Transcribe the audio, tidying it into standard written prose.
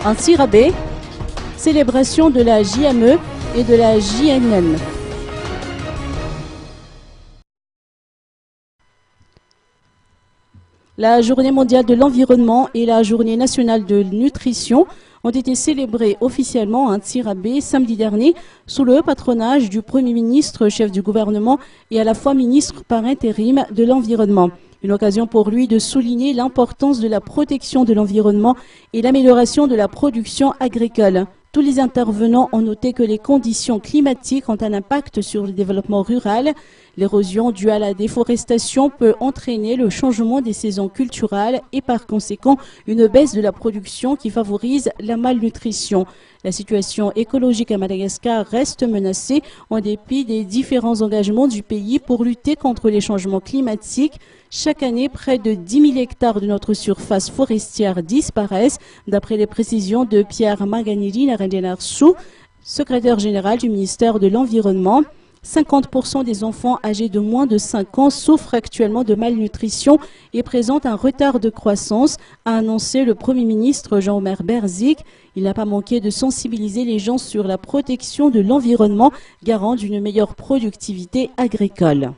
un Tirabé, célébration de la JME et de la JNN. La Journée mondiale de l'environnement et la Journée nationale de nutrition ont été célébrées officiellement à Tirabé samedi dernier sous le patronage du Premier ministre, chef du gouvernement et à la fois ministre par intérim de l'environnement. Une occasion pour lui de souligner l'importance de la protection de l'environnement et l'amélioration de la production agricole. Tous les intervenants ont noté que les conditions climatiques ont un impact sur le développement rural. L'érosion due à la déforestation peut entraîner le changement des saisons culturelles et par conséquent une baisse de la production qui favorise la malnutrition. La situation écologique à Madagascar reste menacée en dépit des différents engagements du pays pour lutter contre les changements climatiques. Chaque année, près de 10 000 hectares de notre surface forestière disparaissent, d'après les précisions de Pierre Manganiri Narendenarsou, secrétaire général du ministère de l'Environnement. 50% des enfants âgés de moins de 5 ans souffrent actuellement de malnutrition et présentent un retard de croissance, a annoncé le Premier ministre Jean-Omer Berzik. Il n'a pas manqué de sensibiliser les gens sur la protection de l'environnement, garant d'une meilleure productivité agricole.